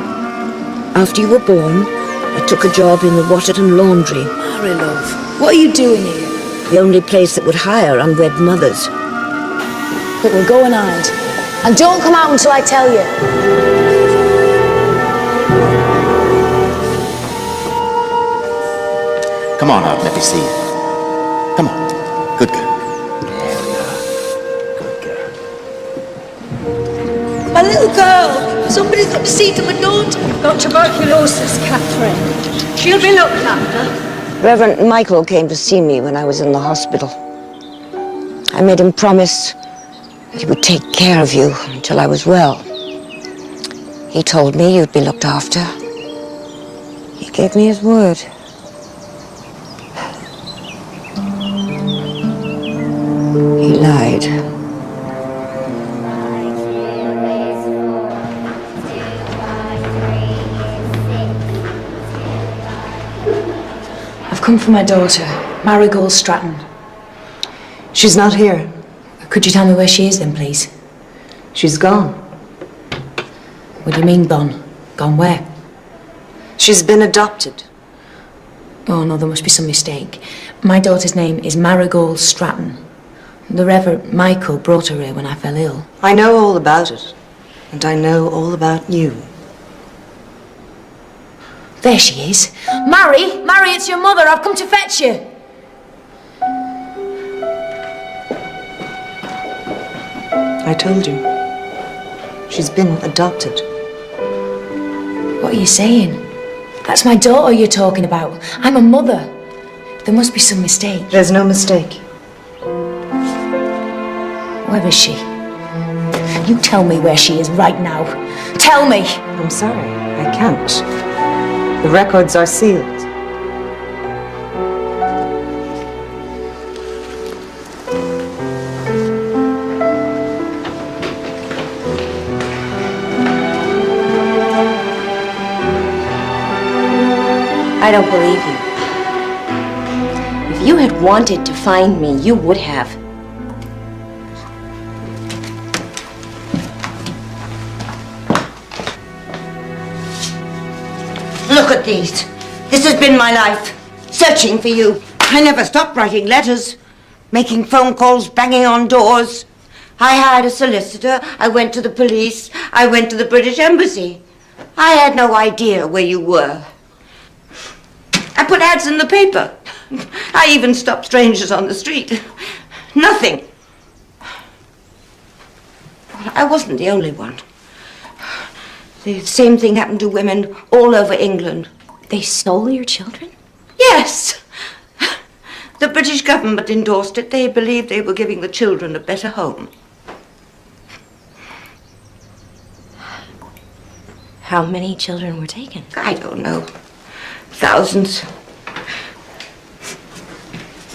V: After you were born, I took a job in the Waterton laundry.
T: Mary, love, what are you doing here?
V: The only place that would hire unwed mothers.
S: But we'll go and hide. And don't come out until I tell you.
N: Come on out, let me see you. Come on. Good girl.
T: My little girl! Somebody's got to see to my daughter.
C: You've got tuberculosis, Catherine. She'll be looked after.
V: Reverend Michael came to see me when I was in the hospital. I made him promise that he would take care of you until I was well. He told me you'd be looked after. He gave me his word. He lied.
U: I've come for my daughter, Marygold Stratton.
T: She's not here.
U: Could you tell me where she is then, please?
T: She's gone.
U: What do you mean, gone? Gone where?
T: She's been adopted.
U: Oh, no, there must be some mistake. My daughter's name is Marygold Stratton. The Reverend Michael brought her here when I fell ill.
T: I know all about it. And I know all about you.
U: There she is. Mary! Mary, it's your mother. I've come to fetch you.
T: I told you. She's been adopted.
U: What are you saying? That's my daughter you're talking about. I'm a mother. There must be some mistake.
V: There's no mistake.
U: Where is she? You tell me where she is right now. Tell me!
V: I'm sorry, I can't. The records are sealed.
D: I don't believe you. If you had wanted to find me, you would have.
V: Look at these. This has been my life, searching for you. I never stopped writing letters, making phone calls, banging on doors. I hired a solicitor, I went to the police, I went to the British Embassy. I had no idea where you were. I put ads in the paper. I even stopped strangers on the street. Nothing. I wasn't the only one. The same thing happened to women all over England.
D: They stole your children?
V: Yes. The British government endorsed it. They believed they were giving the children a better home.
D: How many children were taken?
V: I don't know. Thousands.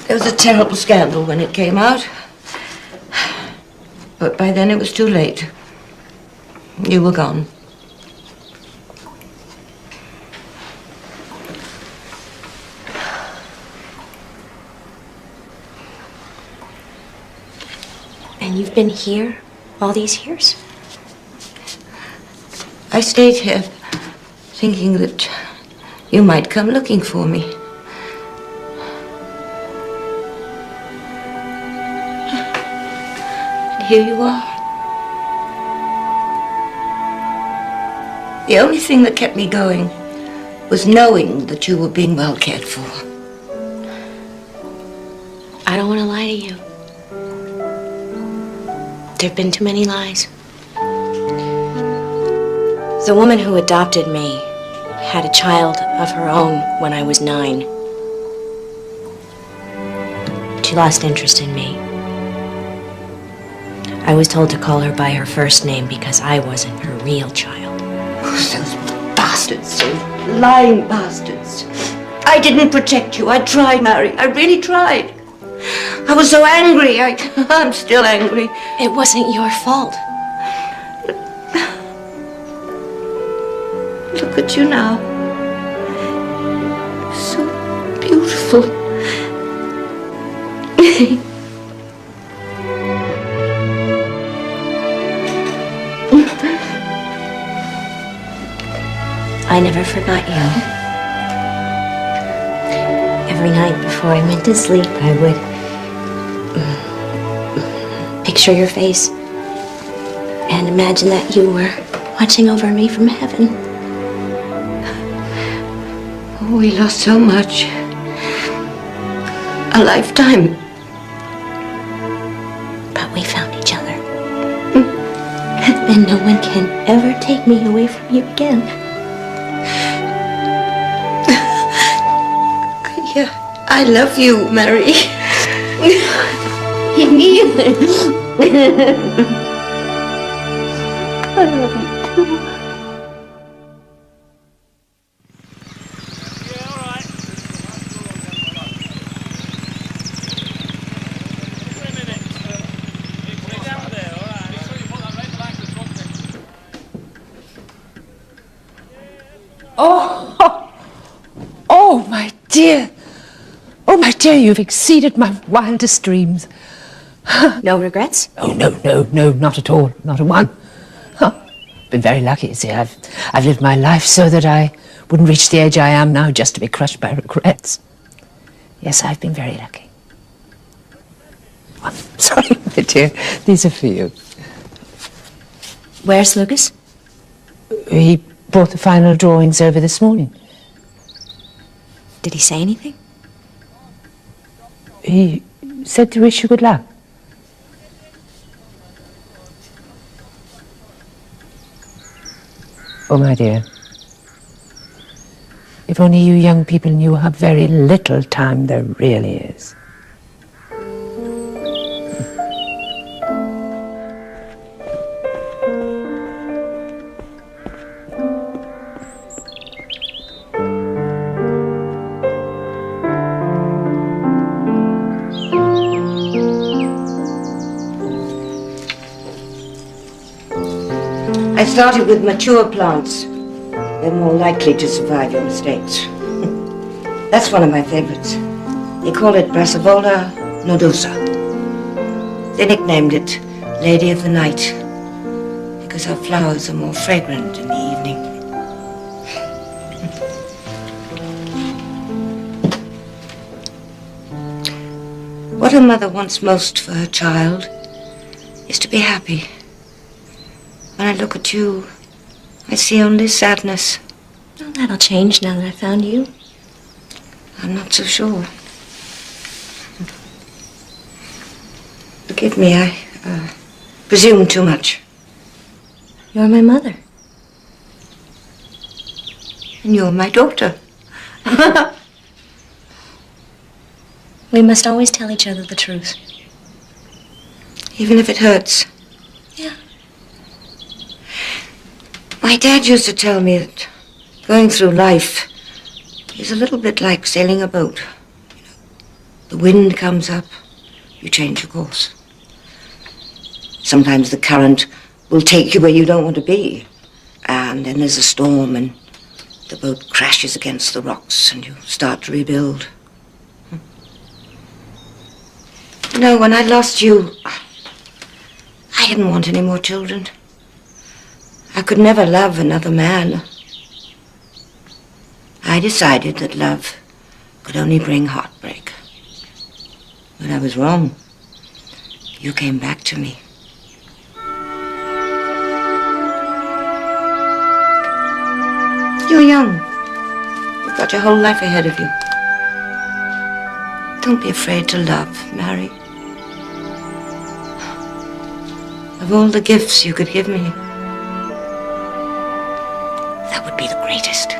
V: There was a terrible scandal when it came out. But by then it was too late. You were gone.
D: And you've been here all these years?
V: I stayed here thinking that you might come looking for me. And here you are. The only thing that kept me going was knowing that you were being well cared for.
D: I don't want to lie to you. There have been too many lies. The woman who adopted me had a child of her own when I was 9. She lost interest in me. I was told to call her by her first name because I wasn't her real child.
V: Those bastards, those lying bastards. I didn't protect you. I tried, Mary. I really tried. I was so angry. I'm still angry.
D: It wasn't your fault.
V: Look at you now. So beautiful.
D: I never forgot you. Every night before I went to sleep, I would picture your face and imagine that you were watching over me from heaven.
V: Oh, we lost so much. A lifetime.
D: But we found each other. And no one can ever take me away from you again.
V: I love you, Mary. I love you too.
A: Oh, my dear. Oh, my dear, you've exceeded my wildest dreams.
D: No regrets?
A: Oh, no, not at all. Not a one. Been very lucky, you see. I've lived my life so that I wouldn't reach the age I am now just to be crushed by regrets. Yes, I've been very lucky. I'm sorry, my dear. These are for you.
D: Where's Lucas?
A: He brought the final drawings over this morning.
D: Did he say anything?
A: He said to wish you good luck. Oh, my dear. If only you young people knew how very little time there really is.
V: I started with mature plants. They're more likely to survive your mistakes. That's one of my favorites. They call it Brassivola nodosa. They nicknamed it Lady of the Night because her flowers are more fragrant in the evening. What a mother wants most for her child is to be happy. When I look at you, I see only sadness.
D: Oh, that'll change now that I found you.
V: I'm not so sure. Forgive me, I presume too much.
D: You're my mother.
V: And you're my daughter.
D: We must always tell each other the truth.
V: Even if it hurts.
D: Yeah.
V: My dad used to tell me that going through life is a little bit like sailing a boat. You know, the wind comes up, you change your course. Sometimes the current will take you where you don't want to be. And then there's a storm and the boat crashes against the rocks and you start to rebuild. You know, when I lost you, I didn't want any more children. I could never love another man. I decided that love could only bring heartbreak. But I was wrong. You came back to me. You're young. You've got your whole life ahead of you. Don't be afraid to love, Mary. Of all the gifts you could give me, that would be the greatest.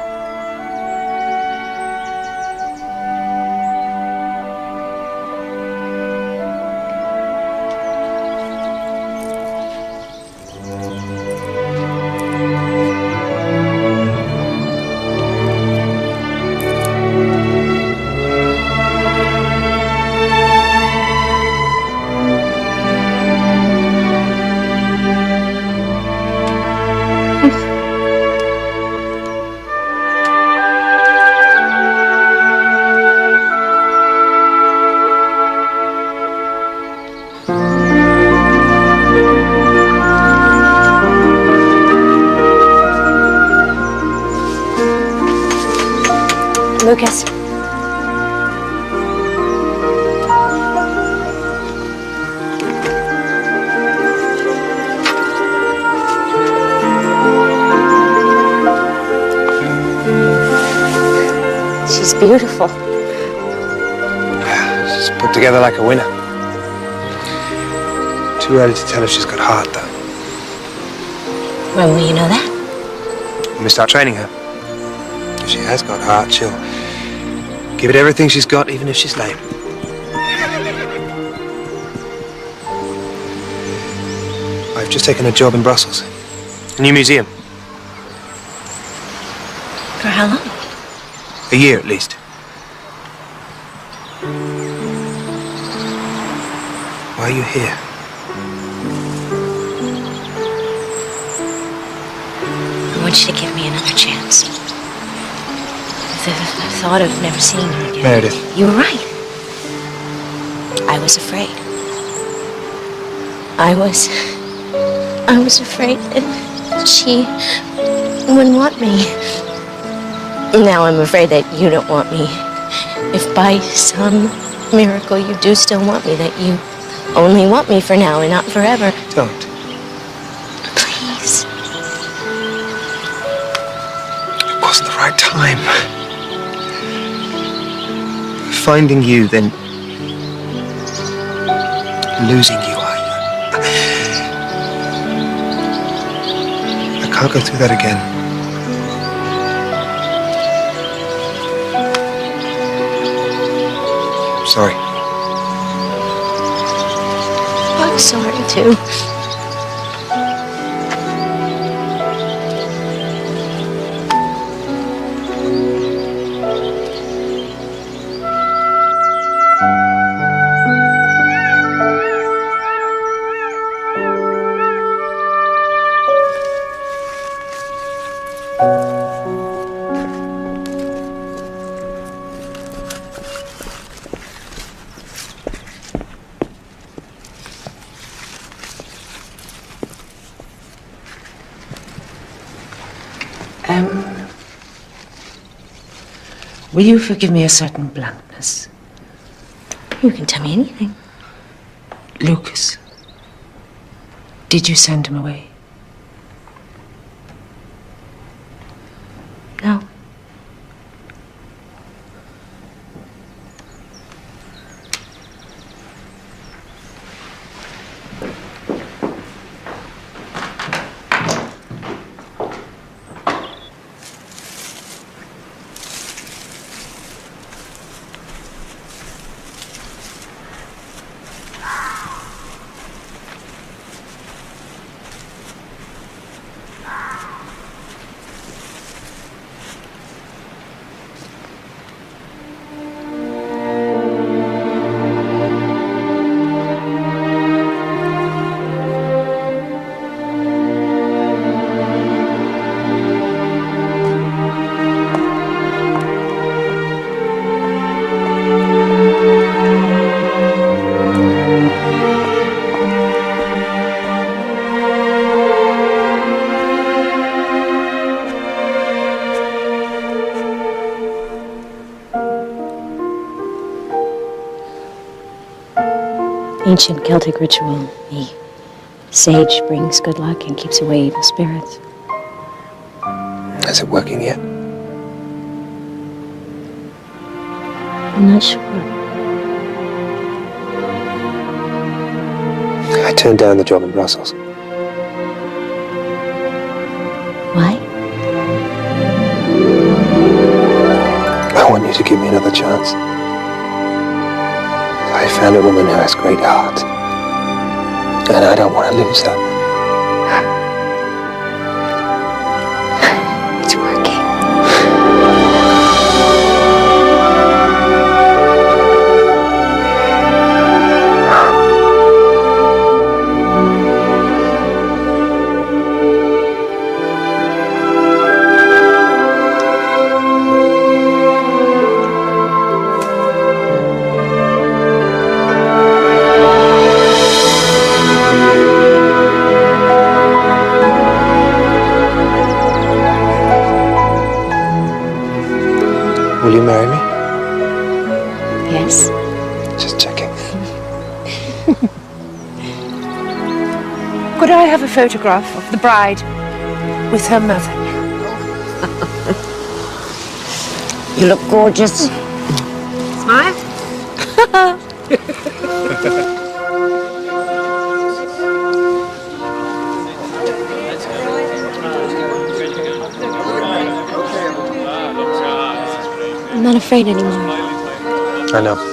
D: Lucas. She's beautiful.
E: She's put together like a winner. Too early to tell if she's got heart, though.
D: When will you know that?
E: When we start training her. If she has got heart, she'll give it everything she's got, even if she's lame. I've just taken a job in Brussels. A new museum.
D: For how long?
E: A year, at least. Why are you here?
D: I want you to give me another chance. The thought of never seeing her again.
E: Meredith.
D: You were right. I was afraid. I was afraid that she wouldn't want me. Now I'm afraid that you don't want me. If by some miracle you do still want me, that you only want me for now and not forever.
E: Don't.
D: Please.
E: It wasn't the right time. Finding you, then losing you. I can't go through that again. Sorry.
D: I'm sorry too.
A: Will you forgive me a certain bluntness?
D: You can tell me anything.
A: Lucas, did you send him away?
D: No. Ancient Celtic ritual. The sage brings good luck and keeps away evil spirits.
E: Is it working yet?
D: I'm not sure.
E: I turned down the job in Brussels.
D: Why?
E: I want you to give me another chance. I found a woman who has great heart, and I don't want to lose her.
D: It's working.
E: Will you marry me?
D: Yes.
E: Just checking.
C: Could I have a photograph of the bride with her mother?
V: You look gorgeous.
C: Smile.
D: I'm not afraid anymore.
E: I know.